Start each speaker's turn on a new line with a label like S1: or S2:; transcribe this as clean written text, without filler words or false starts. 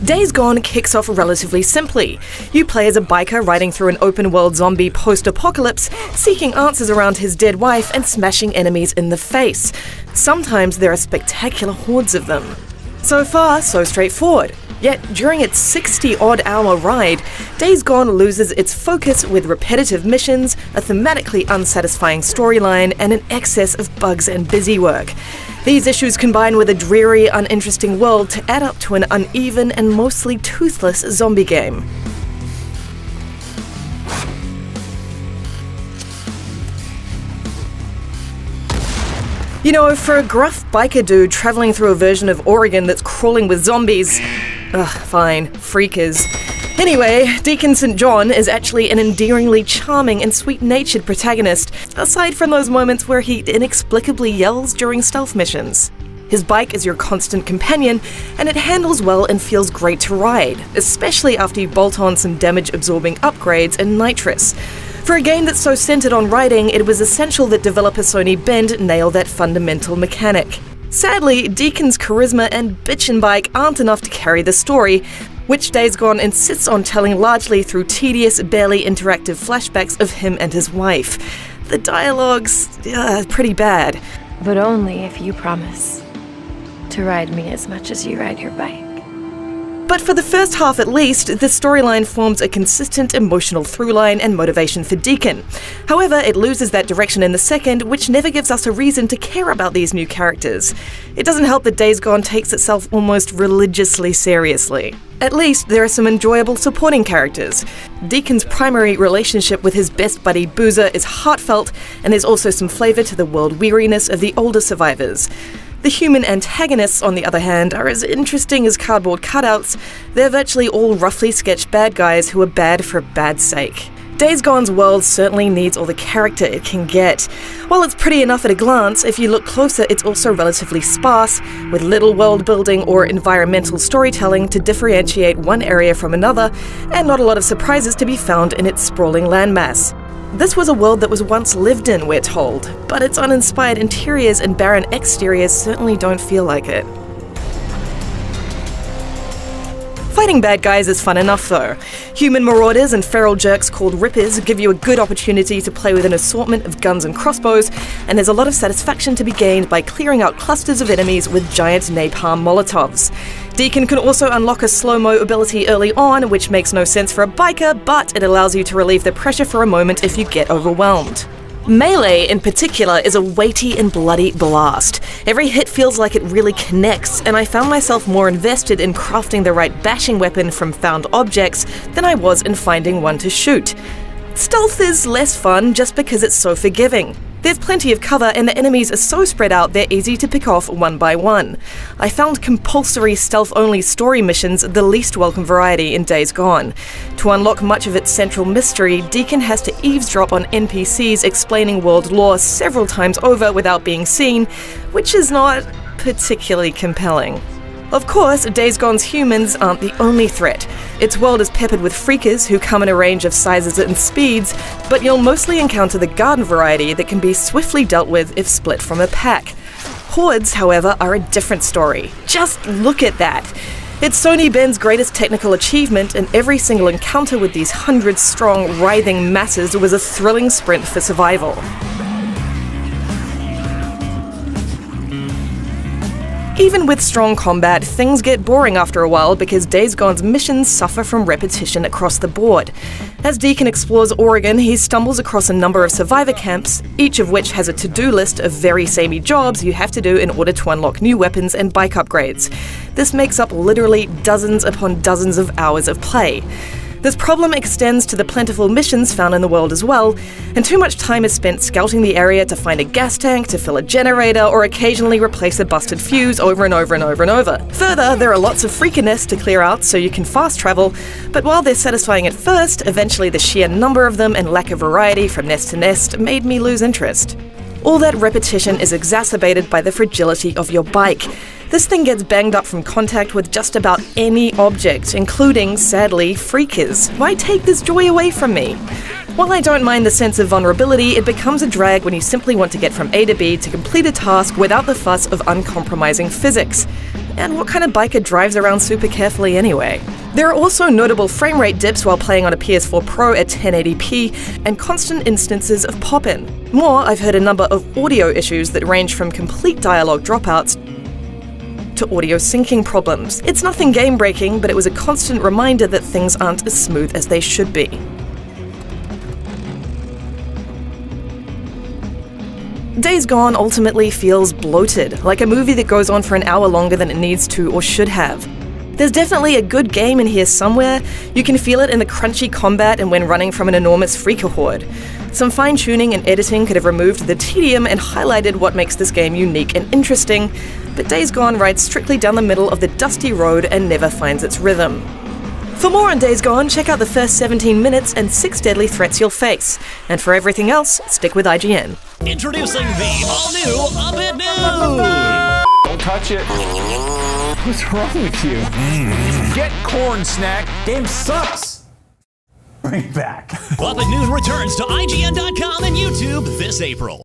S1: Days Gone kicks off relatively simply. You play as a biker riding through an open-world zombie post-apocalypse, seeking answers around his dead wife and smashing enemies in the face. Sometimes there are spectacular hordes of them. So far, so straightforward. Yet, during its 60-odd-hour ride, Days Gone loses its focus with repetitive missions, a thematically unsatisfying storyline, and an excess of bugs and busywork. These issues combine with a dreary, uninteresting world to add up to an uneven and mostly toothless zombie game. You know, for a gruff biker dude traveling through a version of Oregon that's crawling with zombies... fine, freakers. Anyway, Deacon St. John is actually an endearingly charming and sweet-natured protagonist, aside from those moments where he inexplicably yells during stealth missions. His bike is your constant companion, and it handles well and feels great to ride, especially after you bolt on some damage-absorbing upgrades and nitrous. For a game that's so centered on riding, it was essential that developer Sony Bend nail that fundamental mechanic. Sadly, Deacon's charisma and bitchin' bike aren't enough to carry the story, which Days Gone insists on telling largely through tedious, barely interactive flashbacks of him and his wife. The dialogue's pretty bad.
S2: But only if you promise to ride me as much as you ride your bike.
S1: But for the first half at least, the storyline forms a consistent emotional throughline and motivation for Deacon. However, it loses that direction in the second, which never gives us a reason to care about these new characters. It doesn't help that Days Gone takes itself almost religiously seriously. At least, there are some enjoyable supporting characters. Deacon's primary relationship with his best buddy Boozer is heartfelt, and there's also some flavour to the world weariness of the older survivors. The human antagonists, on the other hand, are as interesting as cardboard cutouts. They're virtually all roughly sketched bad guys who are bad for bad's sake. Days Gone's world certainly needs all the character it can get. While it's pretty enough at a glance, if you look closer, it's also relatively sparse, with little world building or environmental storytelling to differentiate one area from another, and not a lot of surprises to be found in its sprawling landmass. This was a world that was once lived in, we're told, but its uninspired interiors and barren exteriors certainly don't feel like it. Fighting bad guys is fun enough though. Human marauders and feral jerks called Rippers give you a good opportunity to play with an assortment of guns and crossbows, and there's a lot of satisfaction to be gained by clearing out clusters of enemies with giant napalm molotovs. Deacon can also unlock a slow-mo ability early on, which makes no sense for a biker, but it allows you to relieve the pressure for a moment if you get overwhelmed. Melee, in particular, is a weighty and bloody blast. Every hit feels like it really connects, and I found myself more invested in crafting the right bashing weapon from found objects than I was in finding one to shoot. Stealth is less fun just because it's so forgiving. There's plenty of cover and the enemies are so spread out they're easy to pick off one by one. I found compulsory stealth-only story missions the least welcome variety in Days Gone. To unlock much of its central mystery, Deacon has to eavesdrop on NPCs explaining world lore several times over without being seen, which is not particularly compelling. Of course, Days Gone's humans aren't the only threat. Its world is peppered with freakers who come in a range of sizes and speeds, but you'll mostly encounter the garden variety that can be swiftly dealt with if split from a pack. Hordes, however, are a different story. Just look at that! It's Sony Bend's greatest technical achievement, and every single encounter with these 100-strong, writhing masses was a thrilling sprint for survival. Even with strong combat, things get boring after a while because Days Gone's missions suffer from repetition across the board. As Deacon explores Oregon, he stumbles across a number of survivor camps, each of which has a to-do list of very samey jobs you have to do in order to unlock new weapons and bike upgrades. This makes up literally dozens upon dozens of hours of play. This problem extends to the plentiful missions found in the world as well, and too much time is spent scouting the area to find a gas tank, to fill a generator, or occasionally replace a busted fuse over and over and over and over. Further, there are lots of freakiness to clear out so you can fast travel, but while they're satisfying at first, eventually the sheer number of them and lack of variety from nest to nest made me lose interest. All that repetition is exacerbated by the fragility of your bike. This thing gets banged up from contact with just about any object, including, sadly, freakers. Why take this joy away from me? While I don't mind the sense of vulnerability, it becomes a drag when you simply want to get from A to B to complete a task without the fuss of uncompromising physics. And what kind of biker drives around super carefully anyway? There are also notable frame rate dips while playing on a PS4 Pro at 1080p, and constant instances of pop-in. More, I've heard a number of audio issues that range from complete dialogue dropouts to audio syncing problems. It's nothing game-breaking, but it was a constant reminder that things aren't as smooth as they should be. Days Gone ultimately feels bloated, like a movie that goes on for an hour longer than it needs to or should have. There's definitely a good game in here somewhere. You can feel it in the crunchy combat and when running from an enormous freaker horde. Some fine-tuning and editing could have removed the tedium and highlighted what makes this game unique and interesting, but Days Gone rides strictly down the middle of the dusty road and never finds its rhythm. For more on Days Gone, check out the first 17 minutes and 6 deadly threats you'll face. And for everything else, stick with IGN.
S3: Introducing the all-new A Bit News!
S4: Don't touch it. What's wrong with you? Get corn snack. Game sucks. Bring it back.
S3: A Bit Noon returns to IGN.com and YouTube this April.